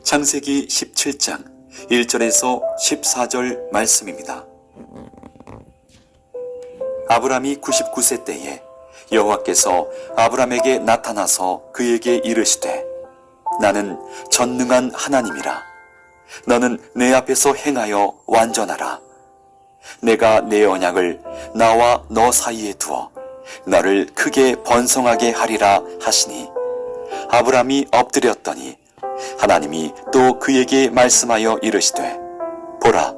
창세기 17장 1절에서 14절 말씀입니다. 아브람이 99세 때에 여호와께서 아브람에게 나타나서 그에게 이르시되 나는 전능한 하나님이라. 너는 내 앞에서 행하여 완전하라. 내가 내 언약을 나와 너 사이에 두어 너를 크게 번성하게 하리라 하시니 아브람이 엎드렸더니 하나님이 또 그에게 말씀하여 이르시되 보라,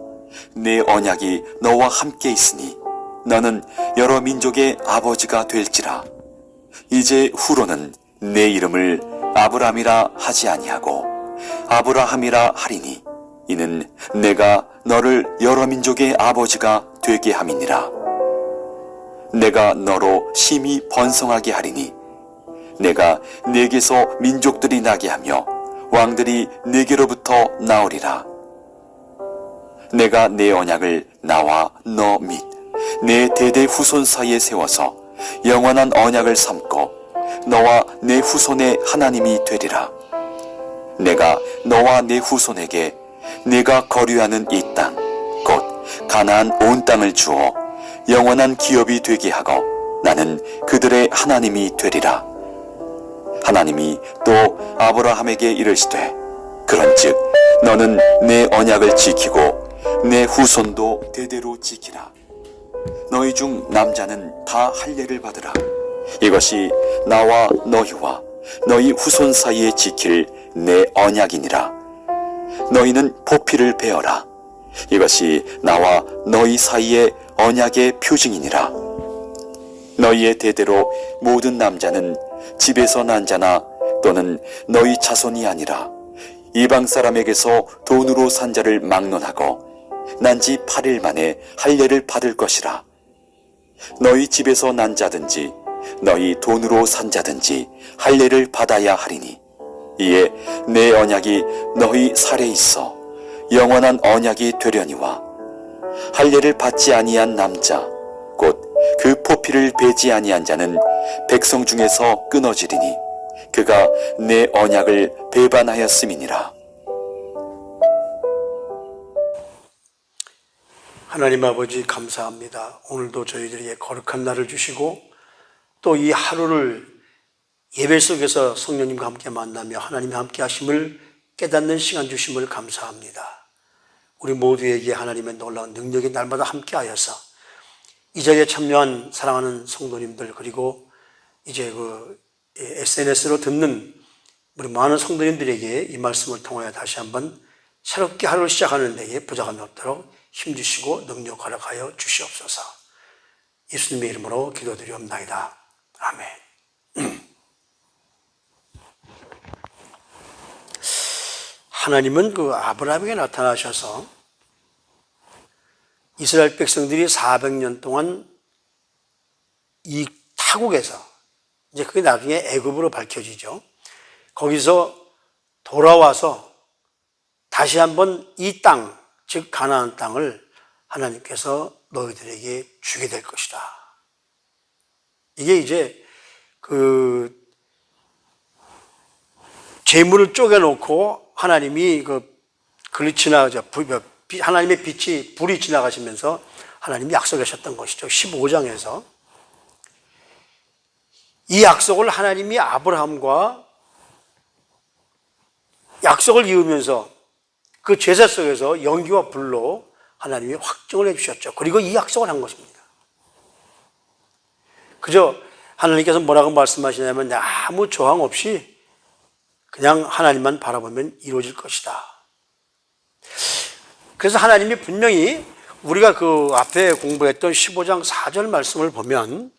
내 언약이 너와 함께 있으니 너는 여러 민족의 아버지가 될지라. 이제 후로는 내 이름을 아브람이라 하지 아니하고 아브라함이라 하리니 이는 내가 너를 여러 민족의 아버지가 되게 함이니라. 내가 너로 심히 번성하게 하리니 내가 네게서 민족들이 나게 하며 왕들이 네게로부터 나오리라. 내가 내 언약을 나와 너 및 내 대대 후손 사이에 세워서 영원한 언약을 삼고 너와 내 후손의 하나님이 되리라. 내가 너와 내 후손에게 내가 거류하는 이 땅 곧 가나안 온 땅을 주어 영원한 기업이 되게 하고 나는 그들의 하나님이 되리라. 하나님이 또 아브라함에게 이르시되 그런즉 너는 내 언약을 지키고 내 후손도 대대로 지키라. 너희 중 남자는 다 할례를 받으라. 이것이 나와 너희와 너희 후손 사이에 지킬 내 언약이니라. 너희는 보피를 베어라. 이것이 나와 너희 사이의 언약의 표징이니라. 너희의 대대로 모든 남자는 집에서 난 자나 또는 너희 자손이 아니라 이방 사람에게서 돈으로 산 자를 막론하고 난 지 8일 만에 할례를 받을 것이라. 너희 집에서 난 자든지 너희 돈으로 산 자든지 할례를 받아야 하리니 이에 내 언약이 너희 살에 있어 영원한 언약이 되려니와 할례를 받지 아니한 남자 곧 그 포피를 베지 아니한 자는 백성 중에서 끊어지리니 그가 내 언약을 배반하였음이니라. 하나님 아버지 감사합니다. 오늘도 저희들에게 거룩한 날을 주시고 또 이 하루를 예배 속에서 성령님과 함께 만나며 하나님과 함께 하심을 깨닫는 시간 주심을 감사합니다. 우리 모두에게 하나님의 놀라운 능력이 날마다 함께 하여서 이 자리에 참여한 사랑하는 성도님들 그리고 이제 SNS로 듣는 우리 많은 성도님들에게 이 말씀을 통하여 다시 한번 새롭게 하루를 시작하는 데에 부족함이 없도록 힘주시고 능력 허락하여 주시옵소서. 예수님의 이름으로 기도드리옵나이다. 아멘. 하나님은 아브라함에게 나타나셔서 이스라엘 백성들이 400년 동안 이 타국에서 이제 그게 나중에 애굽으로 밝혀지죠. 거기서 돌아와서 다시 한번 이 땅, 즉 가나안 땅을 하나님께서 너희들에게 주게 될 것이다. 이게 이제 재물을 쪼개놓고 하나님이 글이 지나가죠. 하나님의 불이 지나가시면서 하나님이 약속하셨던 것이죠. 15장에서 이 약속을 하나님이 아브라함과 약속을 이으면서 그 제사 속에서 연기와 불로 하나님이 확정을 해주셨죠. 그리고 이 약속을 한 것입니다. 그저 하나님께서 뭐라고 말씀하시냐면 아무 조항 없이 그냥 하나님만 바라보면 이루어질 것이다. 그래서 하나님이 분명히 우리가 그 앞에 공부했던 15장 4절 말씀을 보면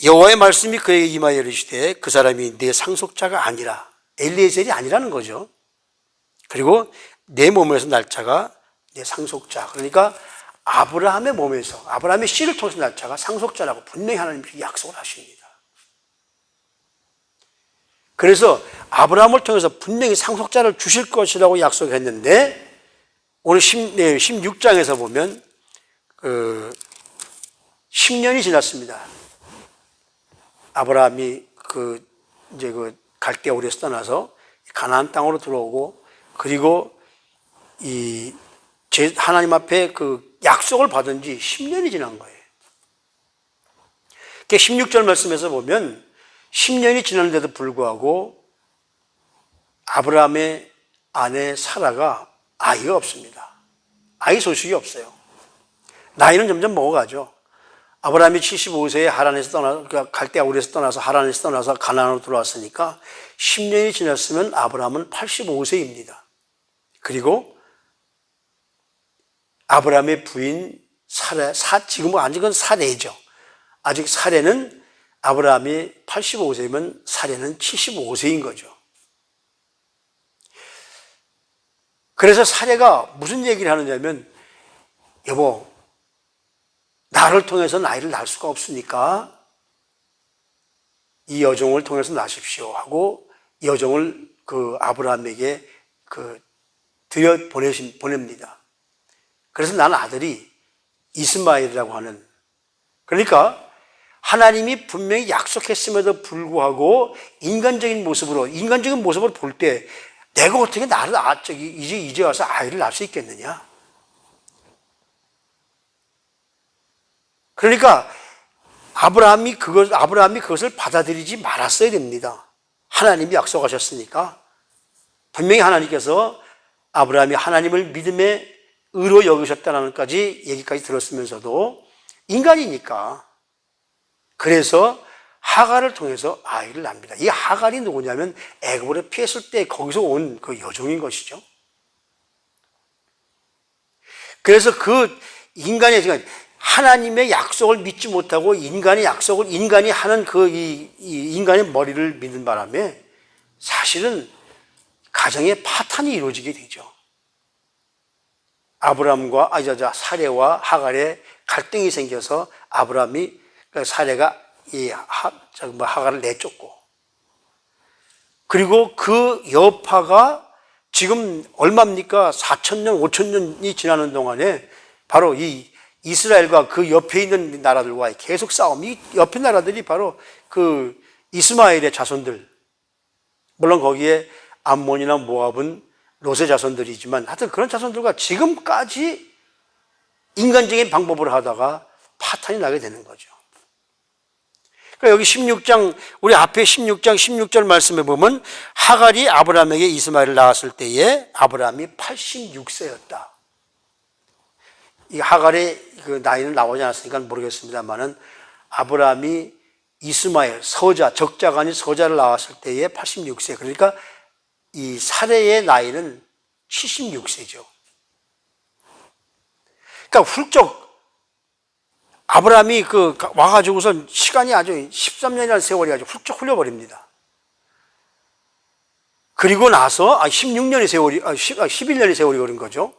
여호와의 말씀이 그에게 임하여 이르시되 그 사람이 내 상속자가 아니라 엘리에셀이 아니라는 거죠. 그리고 내 몸에서 날 자가 내 상속자. 그러니까 아브라함의 몸에서 아브라함의 씨를 통해서 날 자가 상속자라고 분명히 하나님이 약속을 하십니다. 그래서 아브라함을 통해서 분명히 상속자를 주실 것이라고 약속했는데 오늘 16장에서 보면 10년이 지났습니다. 아브라함이 갈대아 우르에서 떠나서 가나안 땅으로 들어오고, 그리고 하나님 앞에 그 약속을 받은 지 10년이 지난 거예요. 16절 말씀에서 보면 10년이 지났는데도 불구하고 아브라함의 아내 사라가 아이가 없습니다. 아이 소식이 없어요. 나이는 점점 먹어가죠. 아브라함이 75세에 하란에서 그러니까 갈대아 우르에서 떠나서 하란에서 떠나서 가나안으로 들어왔으니까 10년이 지났으면 아브라함은 85세입니다. 그리고 아브라함의 부인 지금은 아직은 사레죠. 아직 사레는 아브라함이 85세면 사레는 75세인 거죠. 그래서 사레가 무슨 얘기를 하느냐면, 여보, 나를 통해서 아이를 낳을 수가 없으니까 이 여종을 통해서 낳으십시오 하고 여종을 그 아브라함에게 보냅니다. 그래서 나는 아들이 이스마엘이라고 하는, 그러니까 하나님이 분명히 약속했음에도 불구하고 인간적인 모습으로 볼 때 내가 어떻게 나를 이제 와서 아이를 낳을 수 있겠느냐? 그러니까 아브라함이 그것을 받아들이지 말았어야 됩니다. 하나님이 약속하셨으니까. 분명히 하나님께서 아브라함이 하나님을 믿음의 의로 여기셨다는 얘기까지 들었으면서도 인간이니까, 그래서 하갈을 통해서 아이를 낳습니다. 이 하갈이 누구냐면 애굽으로 피했을 때 거기서 온 그 여종인 것이죠. 그래서 그 인간의 하나님의 약속을 믿지 못하고 인간이 하는 인간의 머리를 믿는 바람에 사실은 가정의 파탄이 이루어지게 되죠. 사레와 하갈의 갈등이 생겨서 사레가 하갈을 내쫓고, 그리고 그 여파가 지금 얼마입니까? 4,000년, 5,000년이 지나는 동안에 바로 이 이스라엘과 그 옆에 있는 나라들과의 계속 싸움이, 옆에 나라들이 바로 그 이스마엘의 자손들, 물론 거기에 암몬이나 모압은 롯의 자손들이지만 하여튼 그런 자손들과 지금까지 인간적인 방법을 하다가 파탄이 나게 되는 거죠. 그러니까 여기 16장, 우리 앞에 16장 16절 말씀에 보면 하갈이 아브라함에게 이스마엘을 낳았을 때에 아브라함이 86세였다. 이 하갈의 그 나이는 나오지 않았으니까 모르겠습니다만은 아브라함이 이스마엘, 적자가 아닌 서자를 낳았을 때에 86세. 그러니까 이 사레의 나이는 76세죠. 그러니까 훌쩍 아브라함이 와가지고선 시간이 아주 13년이라는 세월이 아주 훌쩍 흘려버립니다. 그리고 나서 16년의 세월이, 11년의 세월이 걸린 거죠.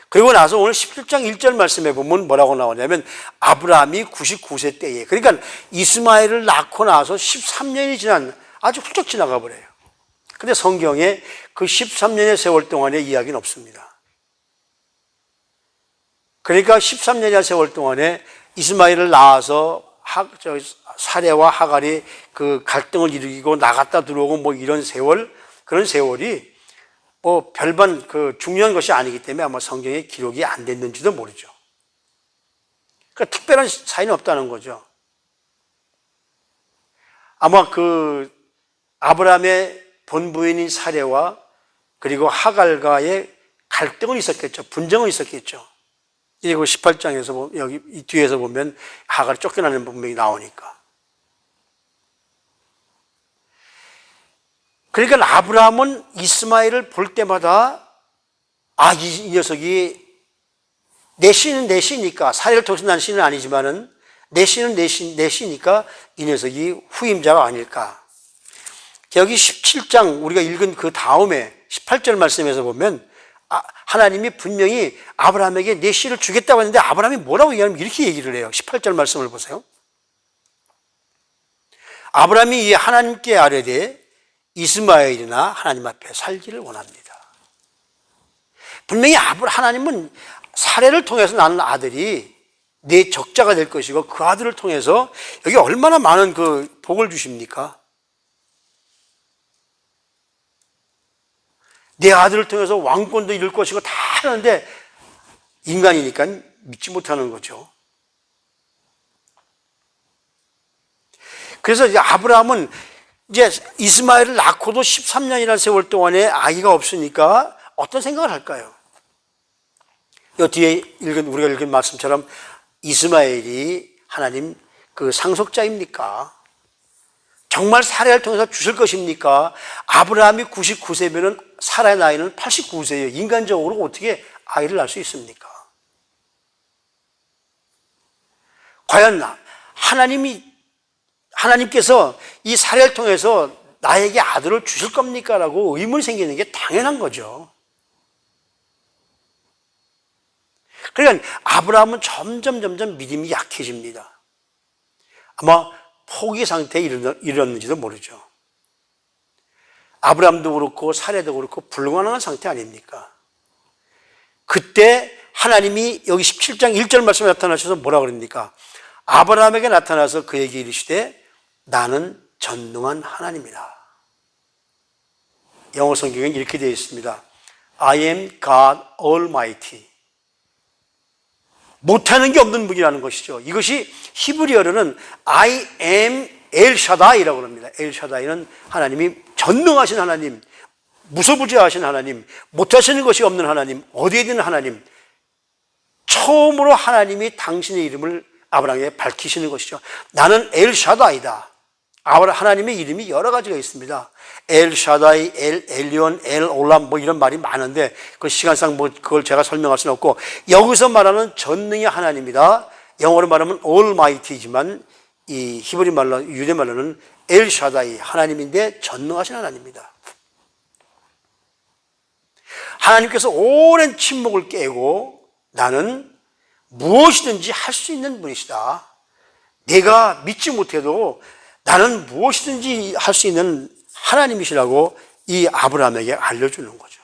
그리고 나서 오늘 17장 1절 말씀에 보면 뭐라고 나오냐면 아브라함이 99세 때에, 그러니까 이스마엘을 낳고 나서 13년이 아주 훌쩍 지나가 버려요. 근데 성경에 그 13년의 세월 동안의 이야기는 없습니다. 그러니까 13년의 세월 동안에 이스마엘을 낳아서 사레와 하갈이 그 갈등을 일으키고 나갔다 들어오고 뭐 이런 세월, 그런 세월이 뭐 별반 중요한 것이 아니기 때문에 아마 성경에 기록이 안 됐는지도 모르죠. 그러니까 특별한 사인은 없다는 거죠. 아마 아브라함의 본부인인 사레와 그리고 하갈과의 갈등은 있었겠죠. 분쟁은 있었겠죠. 그리고 18장에서 여기 이 뒤에서 보면 하갈이 쫓겨나는 분명히 나오니까. 그러니까 아브라함은 이스마엘을 볼 때마다 이 녀석이 내 씨는 내 씨니까, 사례를 통해서 난 씨는 아니지만은 내 씨는 내 씨니까 이 녀석이 후임자가 아닐까. 여기 17장 우리가 읽은 그 다음에 18절 말씀에서 보면 하나님이 분명히 아브라함에게 내 씨를 주겠다고 했는데 아브라함이 뭐라고 얘기하면 이렇게 얘기를 해요. 18절 말씀을 보세요. 아브라함이 하나님께 아뢰되 이스마엘이나 하나님 앞에 살기를 원합니다. 분명히 하나님은 사례를 통해서 낳는 아들이 내 적자가 될 것이고 그 아들을 통해서 여기 얼마나 많은 그 복을 주십니까? 내 아들을 통해서 왕권도 이룰 것이고 다 하는데 인간이니까 믿지 못하는 거죠. 그래서 이제 아브라함은 이제 이스마엘을 낳고도 13년이라는 세월 동안에 아이가 없으니까 어떤 생각을 할까요? 이 뒤에 우리가 읽은 말씀처럼 이스마엘이 하나님 그 상속자입니까? 정말 사라를 통해서 주실 것입니까? 아브라함이 99세면은 사라의 나이는 89세예요. 인간적으로 어떻게 아이를 낳을 수 있습니까? 과연 하나님께서 이 사라를 통해서 나에게 아들을 주실 겁니까? 라고 의문이 생기는 게 당연한 거죠. 그러니까 아브라함은 점점 믿음이 약해집니다. 아마 포기 상태에 이르렀는지도 모르죠. 아브라함도 그렇고 사례도 그렇고 불가능한 상태 아닙니까? 그때 하나님이 여기 17장 1절 말씀에 나타나셔서 뭐라 그럽니까? 아브라함에게 나타나서 그에게 이르시되 나는 전능한 하나님이다. 영어 성경에 이렇게 되어 있습니다. I am God Almighty. 못하는 게 없는 분이라는 것이죠. 이것이 히브리어로는 I am El Shaddai라고 합니다. El Shaddai는 하나님이 전능하신 하나님, 무소부지하신 하나님, 못하시는 것이 없는 하나님, 어디에 있는 하나님. 처음으로 하나님이 당신의 이름을 아브라함에게 밝히시는 것이죠. 나는 엘 샤다이다. 하나님의 이름이 여러 가지가 있습니다. 엘 샤다이, 엘 엘리온, 엘 올람 뭐 이런 말이 많은데 그 시간상 뭐 그걸 제가 설명할 수는 없고 여기서 말하는 전능의 하나님이다. 영어로 말하면 Almighty지만 이 히브리 말로 유대 말로는 엘 샤다이 하나님인데 전능하신 하나님입니다. 하나님께서 오랜 침묵을 깨고 나는 무엇이든지 할 수 있는 분이시다. 내가 믿지 못해도 나는 무엇이든지 할 수 있는 하나님이시라고 이 아브라함에게 알려주는 거죠.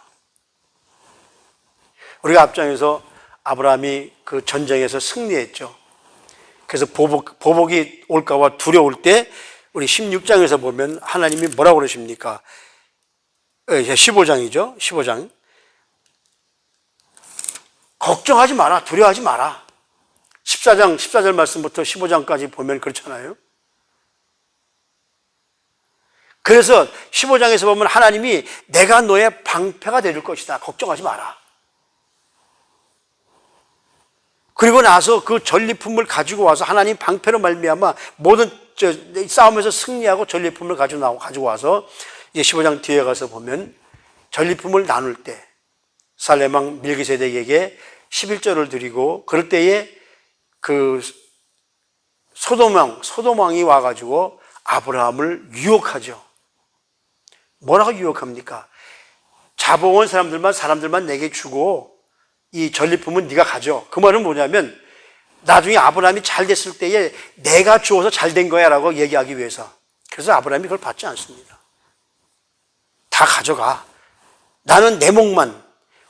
우리가 앞장에서 아브라함이 그 전쟁에서 승리했죠. 그래서 보복이 올까봐 두려울 때 우리 16장에서 보면 하나님이 뭐라고 그러십니까? 15장이죠. 15장. 걱정하지 마라. 두려워하지 마라. 14절 말씀부터 15장까지 보면 그렇잖아요. 그래서 15장에서 보면 하나님이 내가 너의 방패가 될 것이다. 걱정하지 마라. 그리고 나서 그 전리품을 가지고 와서 하나님 방패로 말미암아 모든 싸움에서 승리하고 전리품을 가지고 와서 이제 15장 뒤에 가서 보면 전리품을 나눌 때 살레망 밀기세덱에게 11조를 드리고 그럴 때에 그 소돔왕이 와가지고 아브라함을 유혹하죠. 뭐라고 유혹합니까? 잡아온 사람들만 내게 주고 이 전리품은 네가 가져. 그 말은 뭐냐면 나중에 아브라함이 잘 됐을 때에 내가 주어서 잘 된 거야 라고 얘기하기 위해서. 그래서 아브라함이 그걸 받지 않습니다. 다 가져가. 나는 내 몫만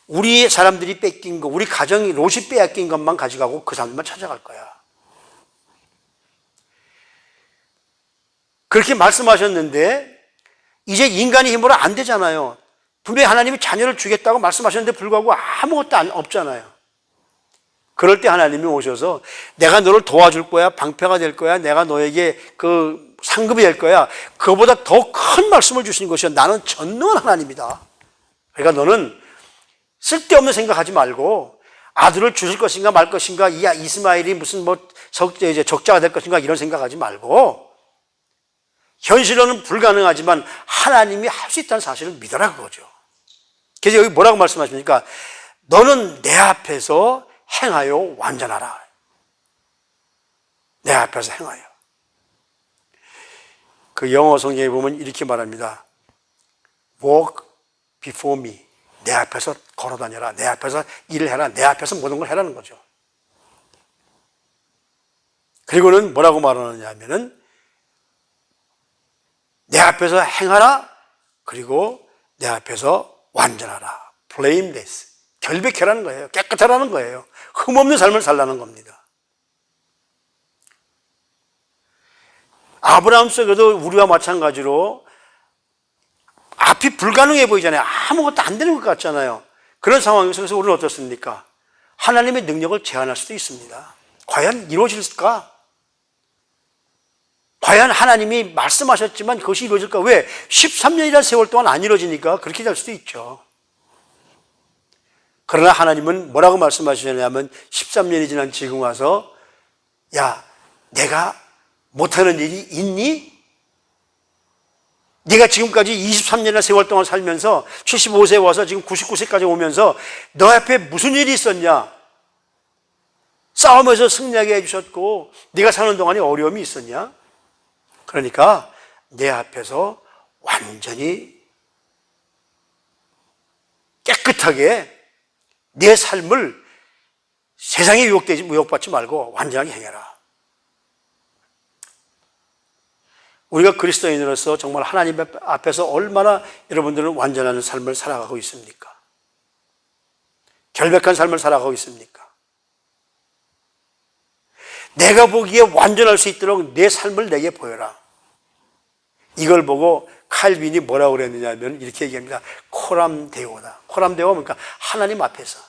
우리 사람들이 뺏긴 거, 우리 가정이 롯이 빼앗긴 것만 가져가고 그 사람들만 찾아갈 거야. 그렇게 말씀하셨는데 이제 인간의 힘으로 안 되잖아요. 분명히 하나님이 자녀를 주겠다고 말씀하셨는데 불구하고 아무것도 없잖아요. 그럴 때 하나님이 오셔서 내가 너를 도와줄 거야, 방패가 될 거야, 내가 너에게 그 상급이 될 거야. 그거보다 더 큰 말씀을 주신 것이요. 나는 전능한 하나님이다. 그러니까 너는 쓸데없는 생각하지 말고 아들을 주실 것인가 말 것인가, 이스마엘이 무슨 적자가 될 것인가 이런 생각하지 말고 현실로는 불가능하지만 하나님이 할 수 있다는 사실을 믿어라 그거죠. 그래서 여기 뭐라고 말씀하십니까? 너는 내 앞에서 행하여 완전하라. 내 앞에서 행하여. 그 영어 성경에 보면 이렇게 말합니다. Walk before me. 내 앞에서 걸어다녀라. 내 앞에서 일을 해라. 내 앞에서 모든 걸 해라는 거죠. 그리고는 뭐라고 말하느냐 하면은 내 앞에서 행하라. 그리고 내 앞에서 완전하라. blameless. 결백해라는 거예요. 깨끗하라는 거예요. 흠없는 삶을 살라는 겁니다. 아브라함 속에도 우리와 마찬가지로 앞이 불가능해 보이잖아요. 아무것도 안 되는 것 같잖아요. 그런 상황 속에서 우리는 어떻습니까? 하나님의 능력을 제한할 수도 있습니다. 과연 이루어질까? 과연 하나님이 말씀하셨지만 그것이 이루어질까? 왜? 13년이라는 세월 동안 안 이루어지니까 그렇게 될 수도 있죠. 그러나 하나님은 뭐라고 말씀하시냐면 13년이 지난 지금 와서 야, 내가 못하는 일이 있니? 네가 지금까지 23년이나 세월 동안 살면서 75세 와서 지금 99세까지 오면서 너 앞에 무슨 일이 있었냐? 싸움에서 승리하게 해주셨고 네가 사는 동안에 어려움이 있었냐? 그러니까 내 앞에서 완전히 깨끗하게 내 삶을 세상에 유혹받지 말고 완전하게 행해라. 우리가 그리스도인으로서 정말 하나님 앞에서 얼마나 여러분들은 완전한 삶을 살아가고 있습니까? 결백한 삶을 살아가고 있습니까? 내가 보기에 완전할 수 있도록 내 삶을 내게 보여라. 이걸 보고 칼빈이 뭐라고 그랬느냐면 이렇게 얘기합니다. 코람 데오다. 코람 데오가 뭡니까? 하나님 앞에서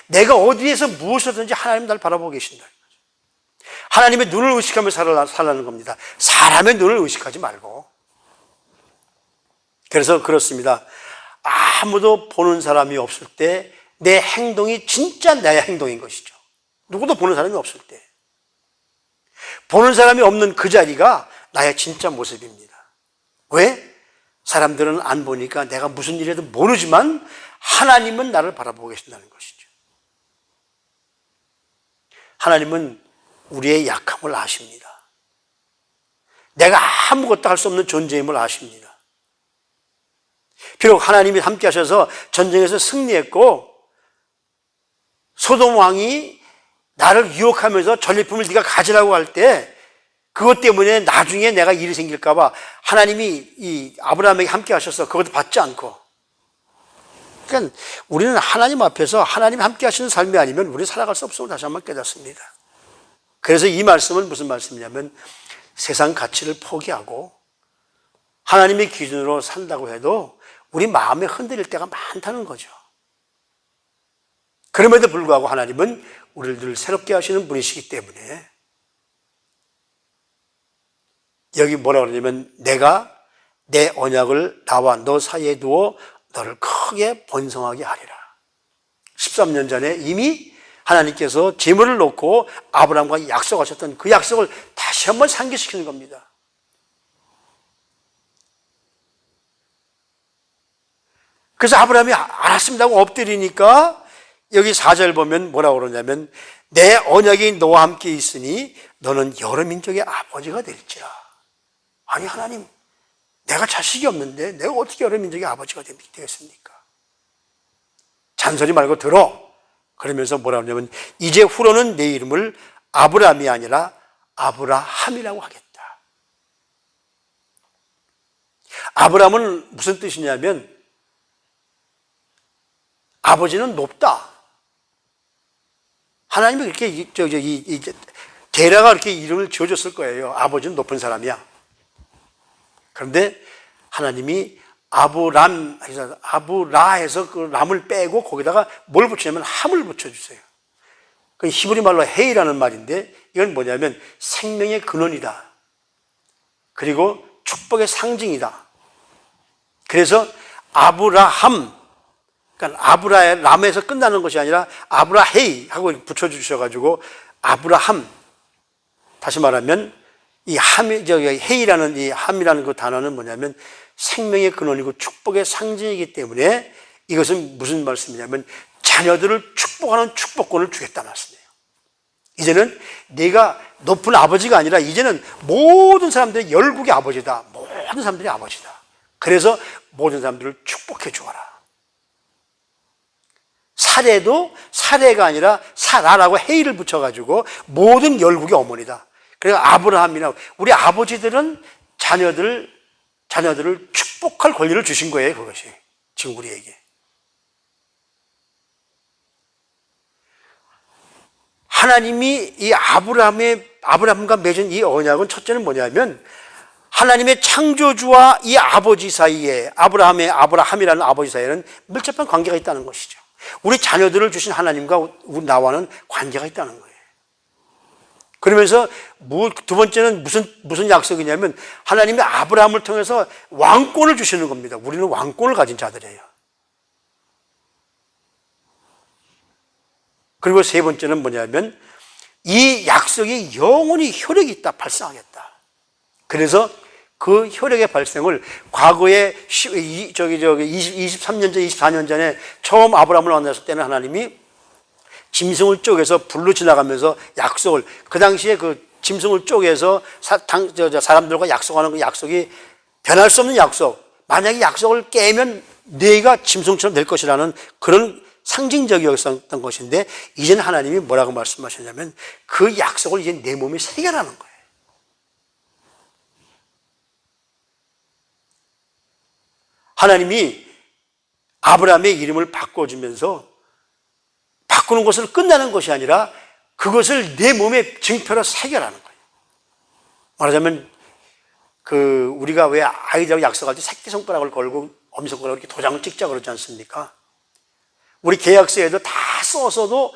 내가 어디에서 무엇이든지 하나님 날 바라보고 계신다. 하나님의 눈을 의식하며 살라는 겁니다. 사람의 눈을 의식하지 말고. 그래서 그렇습니다. 아무도 보는 사람이 없을 때 내 행동이 진짜 내 행동인 것이죠. 누구도 보는 사람이 없을 때. 보는 사람이 없는 그 자리가 나의 진짜 모습입니다. 왜? 사람들은 안 보니까 내가 무슨 일해도 모르지만 하나님은 나를 바라보고 계신다는 것이죠. 하나님은 우리의 약함을 아십니다. 내가 아무것도 할 수 없는 존재임을 아십니다. 비록 하나님이 함께 하셔서 전쟁에서 승리했고 소돔 왕이 나를 유혹하면서 전리품을 네가 가지라고 할 때 그것 때문에 나중에 내가 일이 생길까 봐 하나님이 이 아브라함에게 함께 하셔서 그것도 받지 않고. 그러니까 우리는 하나님 앞에서 하나님 함께 하시는 삶이 아니면 우리는 살아갈 수 없음을 다시 한번 깨닫습니다. 그래서 이 말씀은 무슨 말씀이냐면 세상 가치를 포기하고 하나님의 기준으로 산다고 해도 우리 마음에 흔들릴 때가 많다는 거죠. 그럼에도 불구하고 하나님은 우리를 늘 새롭게 하시는 분이시기 때문에 여기 뭐라 그러냐면 내가 내 언약을 나와 너 사이에 두어 너를 크게 번성하게 하리라. 13년 전에 이미 하나님께서 재물을 놓고 아브라함과 약속하셨던 그 약속을 다시 한번 상기시키는 겁니다. 그래서 아브라함이 알았습니다 하고 엎드리니까 여기 4절 보면 뭐라고 그러냐면 내 언약이 너와 함께 있으니 너는 여러 민족의 아버지가 될지라. 아니 하나님, 내가 자식이 없는데 내가 어떻게 여러 민족의 아버지가 되겠습니까? 잔소리 말고 들어. 그러면서 뭐라고 하냐면 이제 후로는 내 이름을 아브라함이 아니라 아브라함이라고 하겠다. 아브라함은 무슨 뜻이냐면 아버지는 높다. 하나님이 그렇게 데라가 그렇게 이름을 지어줬을 거예요. 아버지는 높은 사람이야. 그런데 하나님이 아브라해서 그 람을 빼고 거기다가 뭘 붙이냐면 함을 붙여주세요. 그 히브리 말로 헤이라는 말인데 이건 뭐냐면 생명의 근원이다. 그리고 축복의 상징이다. 그래서 아브라함, 그러니까 람에서 끝나는 것이 아니라 아브라헤이 하고 붙여주셔가지고 아브라함. 다시 말하면 이 헤이라는 이 함이라는 그 단어는 뭐냐면 생명의 근원이고 축복의 상징이기 때문에 이것은 무슨 말씀이냐면 자녀들을 축복하는 축복권을 주겠다는 말씀이에요. 이제는 내가 높은 아버지가 아니라 이제는 모든 사람들이 열국의 아버지다. 모든 사람들이 아버지다. 그래서 모든 사람들을 축복해 주어라. 사례도 사례가 아니라 사라라고 헤이를 붙여가지고 모든 열국의 어머니다. 그래서 아브라함이나 우리 아버지들은 자녀들을 축복할 권리를 주신 거예요. 그것이 지금 우리에게. 하나님이 이 아브라함과 맺은 이 언약은 첫째는 뭐냐면 하나님의 창조주와 이 아버지 사이에, 아브라함이라는 아버지 사이에는 밀접한 관계가 있다는 것이죠. 우리 자녀들을 주신 하나님과 나와는 관계가 있다는 거예요. 그러면서 두 번째는 무슨 약속이냐면 하나님이 아브라함을 통해서 왕권을 주시는 겁니다. 우리는 왕권을 가진 자들이에요. 그리고 세 번째는 뭐냐면 이 약속이 영원히 효력이 있다, 발생하겠다. 그래서 그 효력의 발생을 과거에 23년 전, 24년 전에 처음 아브라함을 만났을 때는 하나님이 짐승을 쪼개서 불로 지나가면서 약속을, 그 당시에 그 짐승을 쪼개서 사람들과 약속하는 그 약속이 변할 수 없는 약속, 만약에 약속을 깨면 네가 짐승처럼 될 것이라는 그런 상징적이었던 것인데, 이제는 하나님이 뭐라고 말씀하셨냐면 그 약속을 이제 내 몸에 새겨라는 거예요. 하나님이 아브라함의 이름을 바꿔주면서 바꾸는 것으로 끝나는 것이 아니라 그것을 내 몸에 증표로 새겨라는 거예요. 말하자면 우리가 왜 아이들하고 약속할 때 새끼손가락을 걸고 엄지손가락으로 이렇게 도장을 찍자 그러지 않습니까? 우리 계약서에도 다 써서도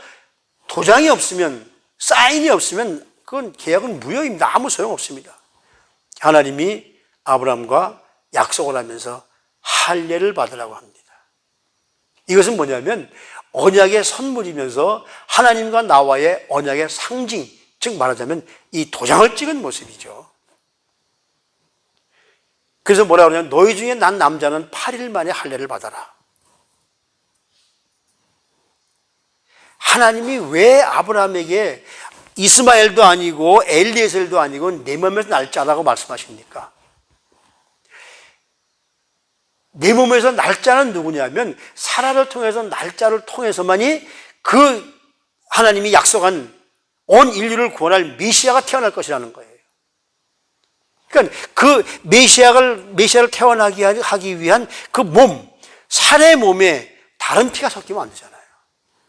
도장이 없으면, 사인이 없으면 그건 계약은 무효입니다. 아무 소용없습니다. 하나님이 아브라함과 약속을 하면서 할례를 받으라고 합니다. 이것은 뭐냐면 언약의 선물이면서 하나님과 나와의 언약의 상징, 즉 말하자면 이 도장을 찍은 모습이죠. 그래서 뭐라 그러냐면 너희 중에 난 남자는 8일 만에 할례를 받아라. 하나님이 왜 아브라함에게 이스마엘도 아니고 엘리에셀도 아니고 내 몸에서 날 자라고 말씀하십니까? 내 몸에서 날짜는 누구냐면 사라를 통해서 날짜를 통해서만이 그 하나님이 약속한 온 인류를 구원할 메시아가 태어날 것이라는 거예요. 그러니까 그 메시아를 태어나게 하기 위한 그 몸, 사라의 몸에 다른 피가 섞이면 안 되잖아요.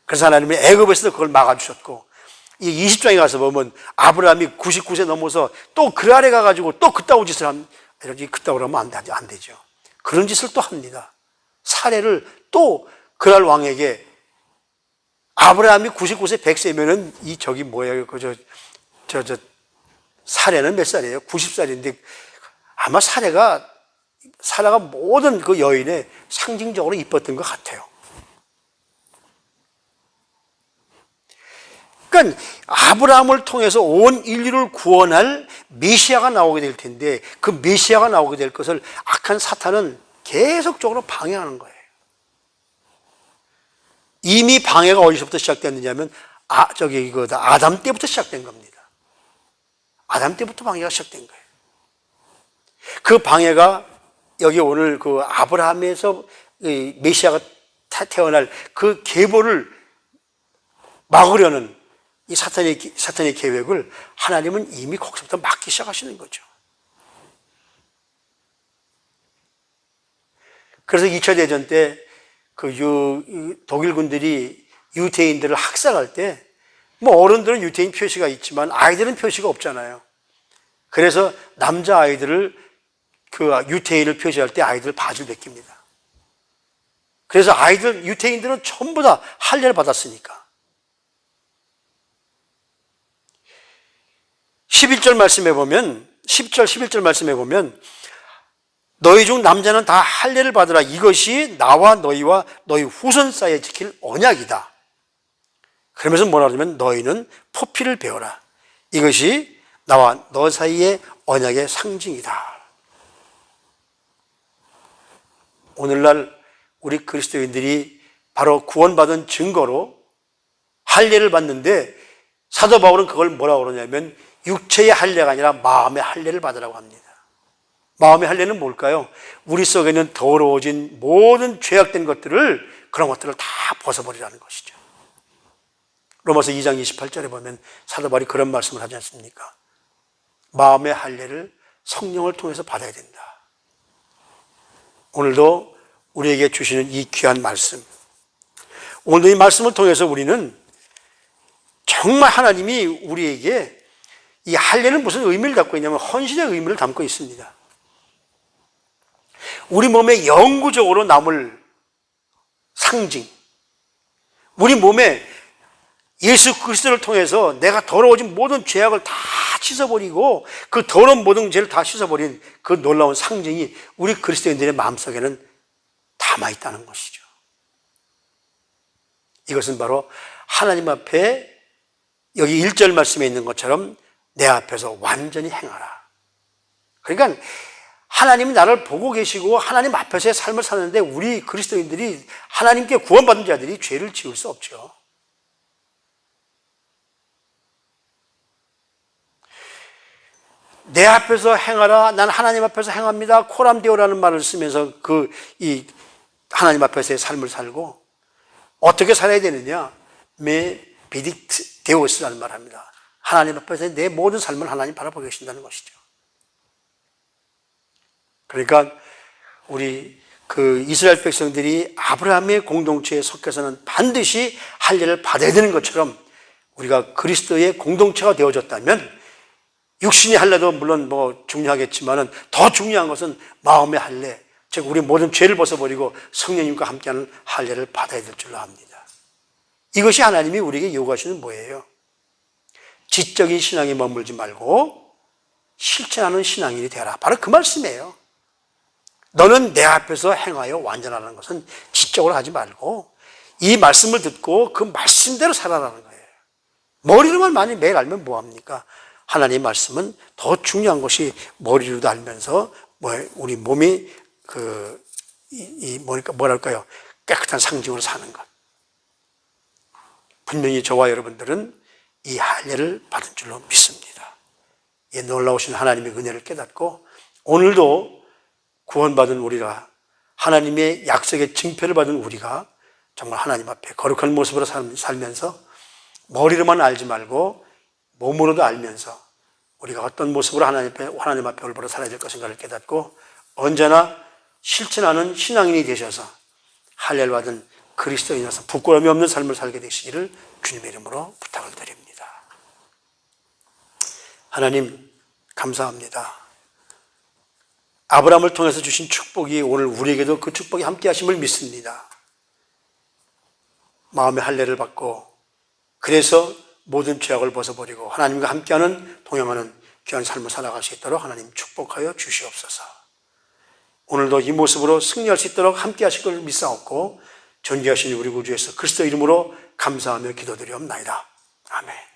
그래서 하나님이 애굽에서도 그걸 막아주셨고, 이 20장에 가서 보면 아브라함이 99세 넘어서 또 그 아래 가가지고 또 그따구 짓을 하면, 이렇게 그따구로 하면 안 되죠. 그런 짓을 또 합니다. 사례를 또 그날 왕에게, 아브라함이 99세 100세면은 저기 뭐예요? 사례는 몇 살이에요? 90살인데 아마 사라가 모든 그 여인의 상징적으로 이뻤던 것 같아요. 그러니까 아브라함을 통해서 온 인류를 구원할 메시아가 나오게 될 텐데, 그 메시아가 나오게 될 것을 악한 사탄은 계속적으로 방해하는 거예요. 이미 방해가 어디서부터 시작됐느냐면 아담 때부터 시작된 겁니다. 아담 때부터 방해가 시작된 거예요. 그 방해가 여기 오늘 그 아브라함에서 메시아가 태어날 그 계보를 막으려는 이 사탄의 계획을 하나님은 이미 거기서부터 막기 시작하시는 거죠. 그래서 2차 대전 때 독일군들이 유태인들을 학살할 때, 뭐 어른들은 유태인 표시가 있지만 아이들은 표시가 없잖아요. 그래서 남자 아이들을 유태인을 표시할 때 아이들 바지를 벗깁니다. 그래서 유태인들은 전부 다 할례를 받았으니까. 11절 말씀해 보면, 10절 11절 말씀해 보면 너희 중 남자는 다 할례를 받으라. 이것이 나와 너희와 너희 후손 사이에 지킬 언약이다. 그러면서 뭐라 그러면 너희는 포피를 배워라. 이것이 나와 너 사이의 언약의 상징이다. 오늘날 우리 그리스도인들이 바로 구원받은 증거로 할례를 받는데, 사도 바울은 그걸 뭐라고 그러냐면 육체의 할례가 아니라 마음의 할례를 받으라고 합니다. 마음의 할례는 뭘까요? 우리 속에는 더러워진 모든 죄악된 것들을, 그런 것들을 다 벗어버리라는 것이죠. 로마서 2장 28절에 보면 사도 바울이 그런 말씀을 하지 않습니까? 마음의 할례를 성령을 통해서 받아야 된다. 오늘도 우리에게 주시는 이 귀한 말씀, 오늘도 이 말씀을 통해서 우리는 정말 하나님이 우리에게 이 할례는 무슨 의미를 담고 있냐면 헌신의 의미를 담고 있습니다. 우리 몸에 영구적으로 남을 상징, 우리 몸에 예수 그리스도를 통해서 내가 더러워진 모든 죄악을 다 씻어버리고 그 더러운 모든 죄를 다 씻어버린 그 놀라운 상징이 우리 그리스도인들의 마음속에는 담아있다는 것이죠. 이것은 바로 하나님 앞에 여기 1절 말씀에 있는 것처럼 내 앞에서 완전히 행하라. 그러니까 하나님이 나를 보고 계시고 하나님 앞에서의 삶을 사는데 우리 그리스도인들이 하나님께 구원받은 자들이 죄를 지을 수 없죠. 내 앞에서 행하라. 난 하나님 앞에서 행합니다. 코람데오라는 말을 쓰면서 이 하나님 앞에서의 삶을 살고 어떻게 살아야 되느냐? 메 비딕트 데오스라는 말을 합니다. 하나님 앞에서 내 모든 삶을 하나님 바라보고 계신다는 것이죠. 그러니까 우리 이스라엘 백성들이 아브라함의 공동체에 속해서는 반드시 할례를 받아야 되는 것처럼 우리가 그리스도의 공동체가 되어졌다면 육신의 할례도 물론 중요하겠지만은 더 중요한 것은 마음의 할례, 즉 우리 모든 죄를 벗어버리고 성령님과 함께하는 할례를 받아야 될 줄로 압니다. 이것이 하나님이 우리에게 요구하시는 뭐예요? 지적인 신앙에 머물지 말고 실천하는 신앙인이 되라. 바로 그 말씀이에요. 너는 내 앞에서 행하여 완전하는 것은 지적으로 하지 말고 이 말씀을 듣고 그 말씀대로 살아라는 거예요. 머리로만 많이 매일 알면 뭐합니까? 하나님의 말씀은 더 중요한 것이 머리로도 알면서 우리 몸이 뭐랄까요? 깨끗한 상징으로 사는 것. 분명히 저와 여러분들은 이 할례를 받은 줄로 믿습니다. 이 놀라우신 하나님의 은혜를 깨닫고 오늘도 구원받은 우리가 하나님의 약속의 증표를 받은 우리가 정말 하나님 앞에 거룩한 모습으로 살면서 머리로만 알지 말고 몸으로도 알면서 우리가 어떤 모습으로 하나님 앞에 올바로 살아야 될 것인가를 깨닫고 언제나 실천하는 신앙인이 되셔서 할례를 받은 그리스도인으로서 부끄러움이 없는 삶을 살게 되시기를 주님의 이름으로 부탁을 드립니다. 하나님 감사합니다. 아브라함을 통해서 주신 축복이 오늘 우리에게도 그 축복이 함께 하심을 믿습니다. 마음의 할례를 받고 그래서 모든 죄악을 벗어버리고 하나님과 함께하는 동행하는 귀한 삶을 살아갈 수 있도록 하나님 축복하여 주시옵소서. 오늘도 이 모습으로 승리할 수 있도록 함께 하실 걸 믿사옵고 존귀하신 우리 구주 예수 그리스도 이름으로 감사하며 기도드리옵나이다. 아멘.